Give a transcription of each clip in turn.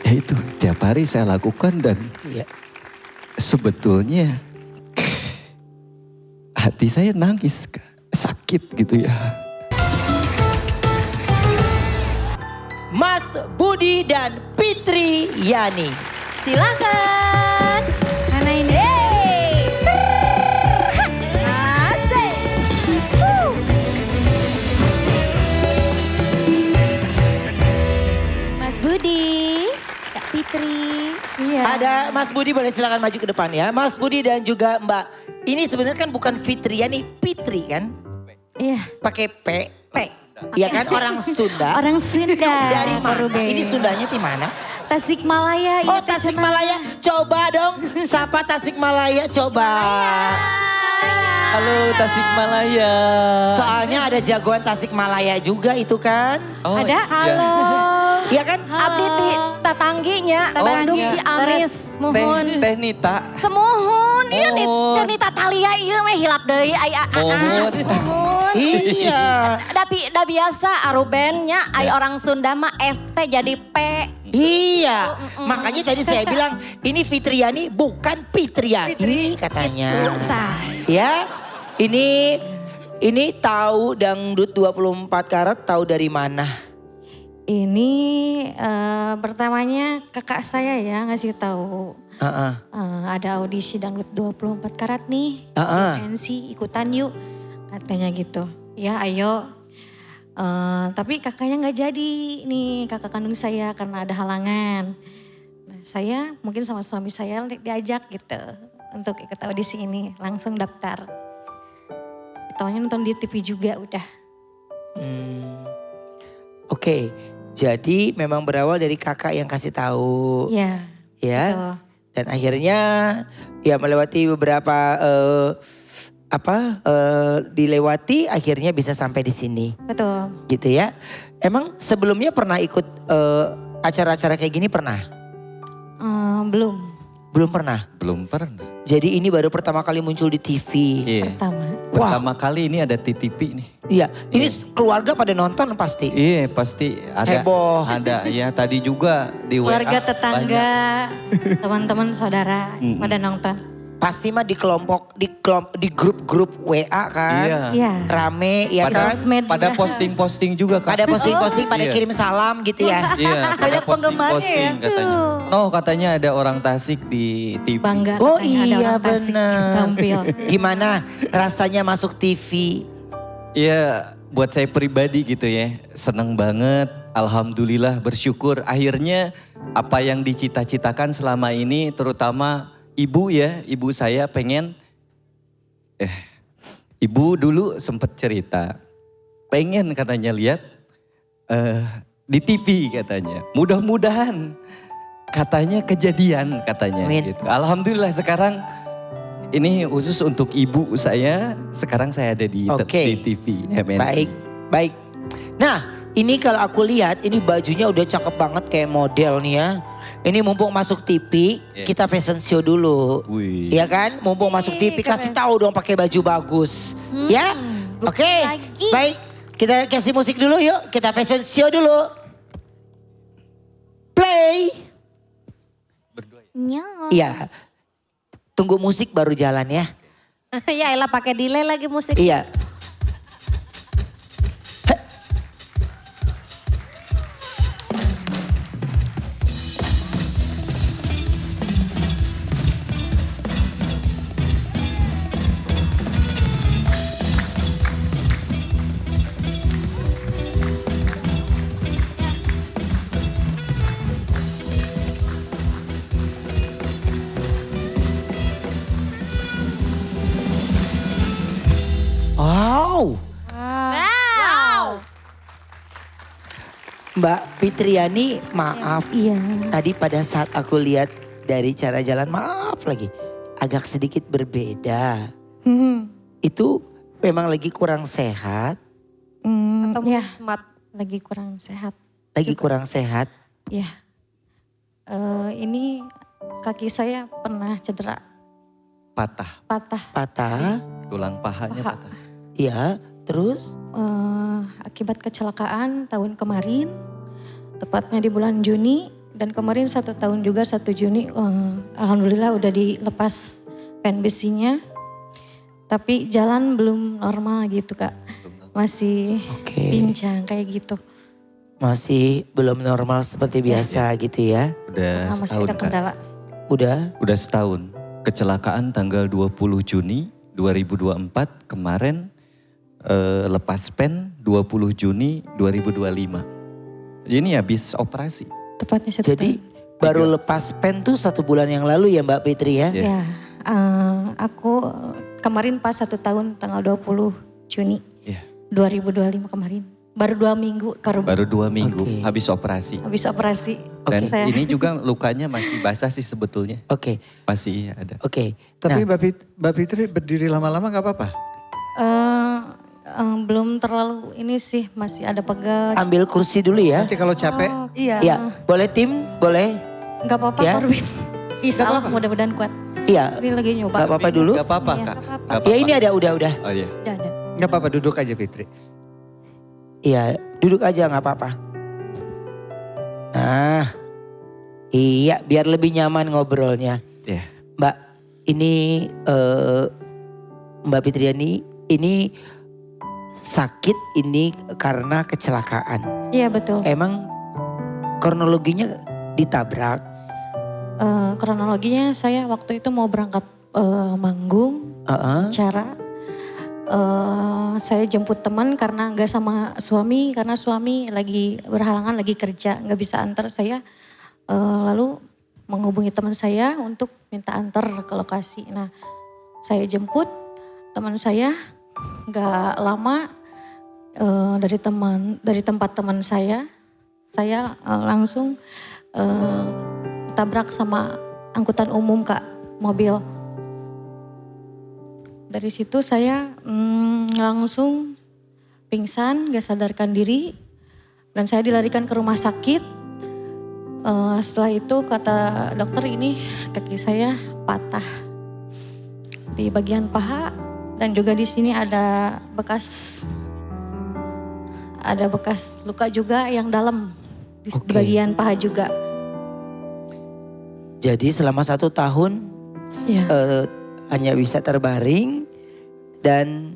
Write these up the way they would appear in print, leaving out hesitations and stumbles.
Ya itu tiap hari saya lakukan dan Iya. sebetulnya hati saya nangis, Kak. Sakit gitu ya. Mas Budi dan Fitri Yani. Silakan. Mana ini? Asik. Mas Budi, Kak Fitri. Iya. Ada Mas Budi, boleh silakan maju ke depan ya. Mas Budi dan juga Mbak. Ini sebenarnya kan bukan Fitri Yani, Fitri kan? Iya. Pakai P. P. Iya kan, orang Sunda. Orang Sunda. Dari mana? Rube. Ini Sundanya di mana? Tasikmalaya. Oh, iya, Tasikmalaya. Coba dong, sapa Tasikmalaya, coba. Halo Tasikmalaya. Soalnya ada jagoan Tasikmalaya juga itu kan. Oh, Ada? iya. Halo. Iya kan? Abdi di tatangginya, Bandung iya. Ciamis, mohon. Teh Nita. Semohon, iya nih, Oh. Cenita Talia iya mah hilap deui aya Mohon. Mohon. Iya. Da biasa arubennya ai orang Sunda mah FT jadi P. Iya, makanya tadi saya bilang ini Fitriani bukan Fitriani katanya. Tah. Ya, ini tahu dangdut 24 karat tahu dari mana? Ini pertamanya kakak saya ya ngasih tahu. Heeh. Ada audisi dangdut 24 karat nih. Heeh. NC ikutan yuk katanya gitu. Ya ayo. Tapi kakaknya nggak jadi nih kakak kandung saya karena ada halangan. Nah, saya mungkin sama suami saya diajak gitu untuk ikut audisi ini langsung daftar. Taunya nonton di TV juga udah. Oke, jadi memang berawal dari kakak yang kasih tahu, Ya. ya. Betul. Dan akhirnya ya melewati beberapa dilewati akhirnya bisa sampai di sini. Betul. Gitu ya. Emang sebelumnya pernah ikut acara-acara kayak gini pernah? Belum Belum pernah. Belum pernah. Jadi ini baru pertama kali muncul di TV. Iya. pertama. Pertama kali ini ada TTP nih. Iya, ini keluarga pada nonton pasti. Iya pasti ada. Heboh. Ada ya tadi juga di WA. Keluarga tetangga, banyak. teman-teman saudara pada nonton. Pasti mah di grup-grup WA kan. Iya. Iya. Rame ya Pada, kan. Sosmed pada juga. posting-posting juga Kak. Pada posting-posting, pada Iya. kirim salam gitu ya. Iya, pada Banyak penggemarnya posting-posting ya. katanya. Oh katanya ada orang Tasik di TV. Bangga Oh katanya ada iya orang Tasik benar. tampil. Gimana rasanya masuk TV? Iya buat saya pribadi gitu ya. Seneng banget, alhamdulillah bersyukur. Akhirnya apa yang dicita-citakan selama ini terutama ibu ya. Ibu saya pengen, ibu dulu sempet cerita. Pengen katanya lihat di TV katanya. Mudah-mudahan katanya kejadian katanya Amin. gitu. Alhamdulillah sekarang ini khusus untuk ibu saya, sekarang saya ada di, Oke. di TV MNC. Baik, baik. Nah ini kalau aku lihat ini bajunya udah cakep banget kayak model nih ya. Ini mumpung masuk TV, Iya. kita fashion show dulu. Wih. Iya kan? Mumpung masuk TV kasih tahu dong pakai baju bagus. Ya? bukti Oke. lagi. Baik. Kita kasih musik dulu yuk. Kita fashion show dulu. Play. Nyok. Iya. Tunggu musik baru jalan ya. Ya elah pakai delay lagi musik. Iya. Wow. Wow. Mbak Fitriani maaf. Iya. Tadi pada saat aku lihat dari cara jalan maaf lagi. Agak sedikit berbeda. Itu memang lagi kurang sehat. Atau ya, lagi kurang sehat. Lagi kurang sehat. Ya. Ini kaki saya pernah cedera, Patah, patah. Patah. tulang pahanya Paha. patah. Iya. Terus. Akibat kecelakaan tahun kemarin, tepatnya di bulan Juni Dan kemarin 1 tahun juga 1 Juni, alhamdulillah udah dilepas pen besinya. Tapi jalan belum normal gitu Kak. Masih pincang kayak gitu. Masih belum normal seperti biasa gitu ya. Udah Masih setahun ada Kak. kendala. Udah Setahun. Kecelakaan tanggal 20 Juni 2024 kemarin lepas pen 20 Juni 2025. Ini habis operasi. Tepatnya 1 Jadi tahun. baru lepas pen tuh 1 bulan yang lalu ya Mbak Fitri ya? Iya. Ya, aku kemarin pas 1 tahun tanggal 20 Juni Iya. 2025 kemarin. Baru 2 minggu Baru 2 minggu Oke. habis operasi. habis operasi. Dan Saya. ini juga lukanya masih basah sih sebetulnya. Oke, Masih ada. oke. Tapi Nah, Mbak Fitri berdiri lama-lama gak apa-apa? Belum terlalu ini sih, masih ada pegel. ambil kursi dulu ya. Nanti kalau capek, Iya. Ya, boleh tim? Boleh? Gak apa-apa Ya. Corbin. Insya Allah mudah-mudahan kuat. Iya, Ini lagi nyoba. gak apa-apa dulu. Gak apa-apa Iya, Kak. gak apa-apa. Gak Ya ini ada, udah. Oh iya. Udah ada. gak apa-apa duduk aja Fitri. Iya, duduk aja nggak apa-apa. Nah, iya biar lebih nyaman ngobrolnya. Iya. Mbak, ini Mbak Fitriani ini sakit ini karena kecelakaan. Iya betul. Emang kronologinya ditabrak? Kronologinya saya waktu itu mau berangkat manggung. Heeh. Cara saya jemput teman karena nggak sama suami, karena suami lagi berhalangan, lagi kerja, nggak bisa antar saya. Lalu menghubungi teman saya untuk minta antar ke lokasi. Nah, saya jemput teman saya, nggak lama dari tempat teman saya langsung tabrak sama angkutan umum Kak, mobil. Dari situ saya langsung pingsan, gak sadarkan diri. Dan saya dilarikan ke rumah sakit. Setelah itu kata dokter ini kaki saya patah. Di bagian paha dan juga di sini ada bekas luka juga yang dalam. Di Oke. bagian paha juga. Jadi selama 1 tahun Iya. hanya bisa terbaring dan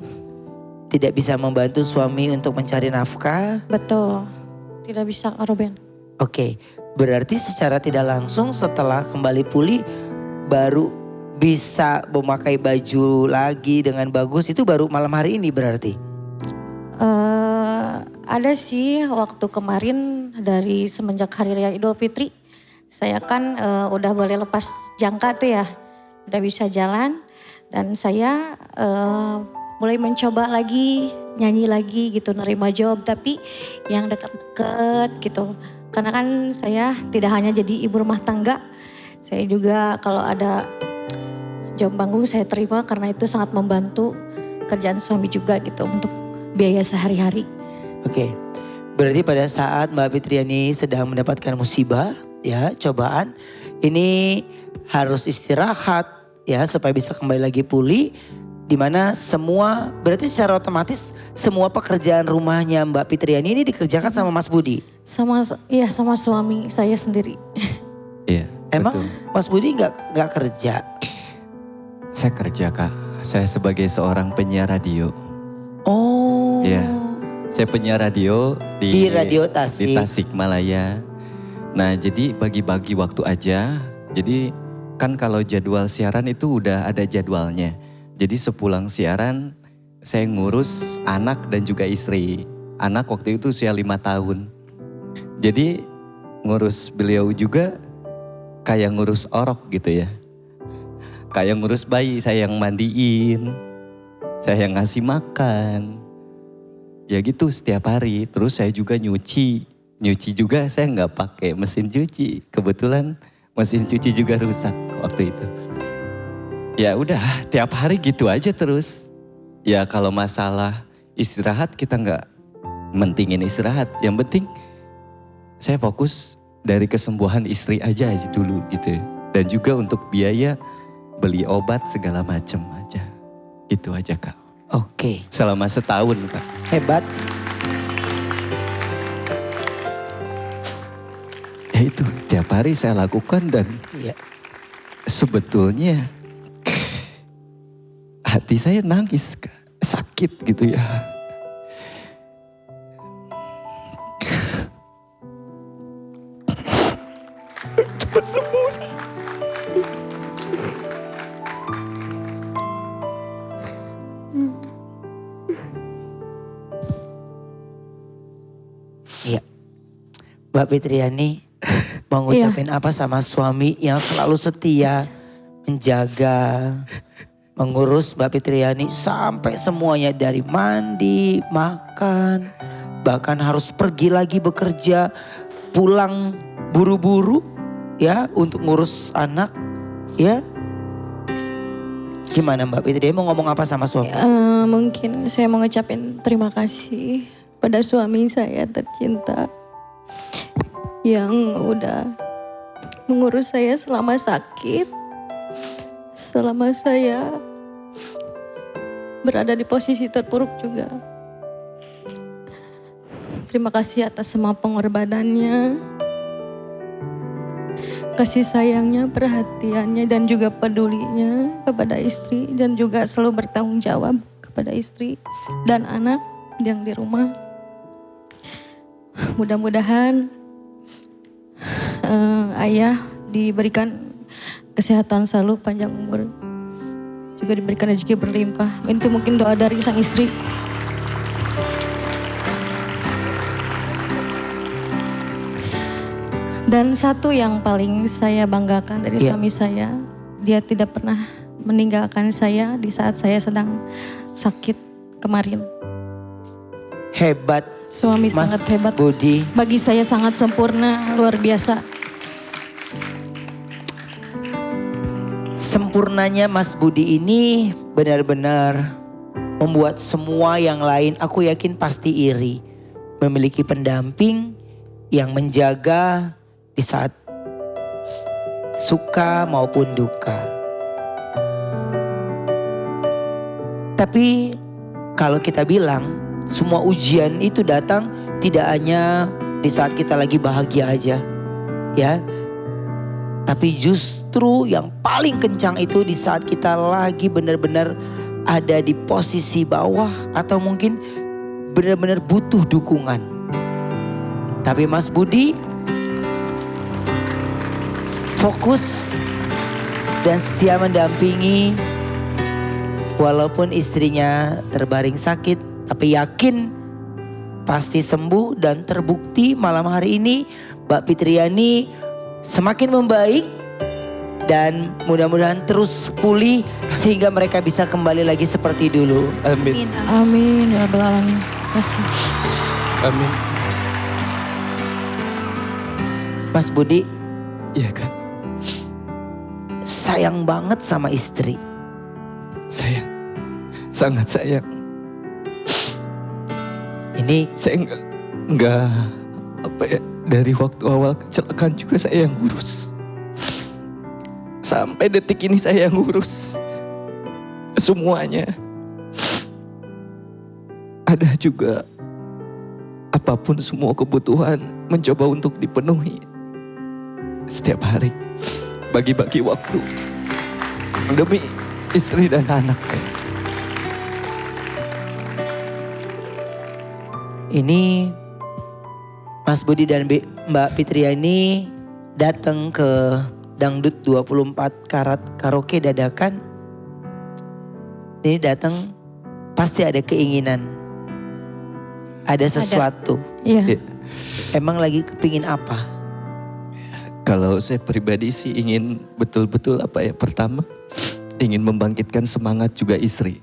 tidak bisa membantu suami untuk mencari nafkah. Betul, tidak bisa Kak Ruben. Oke, berarti secara tidak langsung setelah kembali pulih baru bisa memakai baju lagi dengan bagus itu baru malam hari ini berarti? Ada sih waktu kemarin dari semenjak Hari Raya Idul Fitri. Saya kan udah boleh lepas jangka tuh ya, udah bisa jalan. Dan saya mulai mencoba lagi, nyanyi lagi gitu, nerima job. Tapi yang deket-deket gitu. Karena kan saya tidak hanya jadi ibu rumah tangga. Saya juga kalau ada job panggung saya terima karena itu sangat membantu kerjaan suami juga gitu untuk biaya sehari-hari. Oke, berarti pada saat Mbak Fitriani sedang mendapatkan musibah ya, cobaan, ini harus istirahat ya supaya bisa kembali lagi pulih. Dimana semua, berarti secara otomatis semua pekerjaan rumahnya Mbak Fitriani ini dikerjakan sama Mas Budi. Sama suami saya sendiri. Iya. Emang betul. Mas Budi nggak kerja? Saya kerja Kak. Saya sebagai seorang penyiar radio. Oh. Iya. Saya penyiar radio Di Radio di Tasik. Tasikmalaya. Nah jadi bagi-bagi waktu aja. Jadi kan kalau jadwal siaran itu udah ada jadwalnya. Jadi sepulang siaran saya ngurus anak dan juga istri. Anak waktu itu usia 5 tahun. Jadi ngurus beliau juga kayak ngurus orok gitu ya. Kayak ngurus bayi, saya yang mandiin. Saya yang ngasih makan. Ya gitu setiap hari. Terus saya juga nyuci. Nyuci juga saya nggak pakai mesin cuci. Kebetulan mesin cuci juga rusak waktu itu. Ya udah tiap hari gitu aja terus. Ya kalau masalah istirahat kita nggak mentingin istirahat. Yang penting saya fokus dari kesembuhan istri aja dulu gitu. Dan juga untuk biaya beli obat segala macam aja. Gitu aja Kak. Oke, Selama setahun Kak. hebat. Ya itu tiap hari saya lakukan dan Iya. sebetulnya hati saya nangis, Kak. Sakit gitu ya. Cepat sembuh. Iya. Mbak Fitriani mau ngucapin apa sama suami yang selalu setia, menjaga, mengurus Mbak Fitriani sampai semuanya dari mandi, makan, bahkan harus pergi lagi bekerja, pulang buru-buru ya untuk ngurus anak ya. Gimana Mbak Fitriani mau ngomong apa sama suami? Mungkin saya mau ngucapin terima kasih pada suami saya tercinta yang udah mengurus saya selama sakit, selama saya berada di posisi terpuruk juga. Terima kasih atas semua pengorbanannya, kasih sayangnya, perhatiannya, dan juga pedulinya kepada istri, dan juga selalu bertanggung jawab kepada istri dan anak yang di rumah. Mudah-mudahan ayah diberikan kesehatan selalu, panjang umur, juga diberikan rezeki berlimpah. Itu mungkin doa dari sang istri. Dan satu yang paling saya banggakan dari suami saya, dia tidak pernah meninggalkan saya di saat saya sedang sakit kemarin. Hebat. Suami Mas sangat hebat. Budi. Bagi saya sangat sempurna, luar biasa. Sempurnanya Mas Budi ini benar-benar membuat semua yang lain, aku yakin pasti iri. Memiliki pendamping yang menjaga di saat suka maupun duka. Tapi kalau kita bilang semua ujian itu datang tidak hanya di saat kita lagi bahagia aja, ya. Tapi justru yang paling kencang itu di saat kita lagi benar-benar ada di posisi bawah atau mungkin benar-benar butuh dukungan. Tapi Mas Budi fokus dan setia mendampingi walaupun istrinya terbaring sakit, tapi yakin pasti sembuh dan terbukti malam hari ini Mbak Fitriani semakin membaik dan mudah-mudahan terus pulih sehingga mereka bisa kembali lagi seperti dulu. Amin. Amin ya rabbal alamin. Kasih. Amin. Mas Budi Iya Kak. sayang banget sama istri. Sayang. Sangat sayang. Ini Saya enggak apa ya, dari waktu awal kecelakaan juga saya yang ngurus. Sampai detik ini saya yang ngurus semuanya. Ada juga apapun semua kebutuhan mencoba untuk dipenuhi. Setiap hari bagi-bagi waktu demi istri dan anak. Ini Mas Budi dan Mbak Fitriani datang ke Dangdut 24 Karat Karaoke dadakan. Ini datang pasti ada keinginan. Ada sesuatu. Iya. Emang lagi kepingin apa? Kalau saya pribadi sih ingin betul-betul apa ya, pertama ingin membangkitkan semangat juga istri.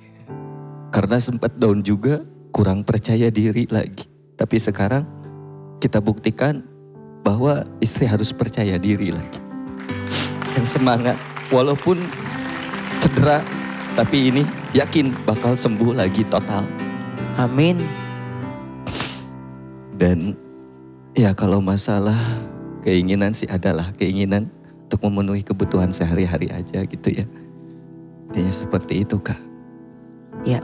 Karena sempat down juga, kurang percaya diri lagi. Tapi sekarang kita buktikan bahwa istri harus percaya diri lagi. Yang semangat, walaupun cedera, tapi ini yakin bakal sembuh lagi total. Amin. Dan ya kalau masalah keinginan sih adalah keinginan untuk memenuhi kebutuhan sehari-hari aja gitu ya. Intinya seperti itu Kak. Ya.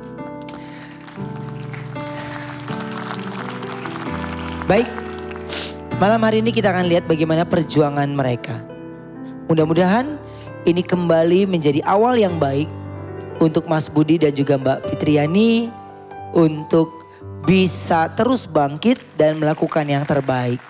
Baik. Malam hari ini kita akan lihat bagaimana perjuangan mereka. Mudah-mudahan ini kembali menjadi awal yang baik untuk Mas Budi dan juga Mbak Fitriani untuk bisa terus bangkit dan melakukan yang terbaik.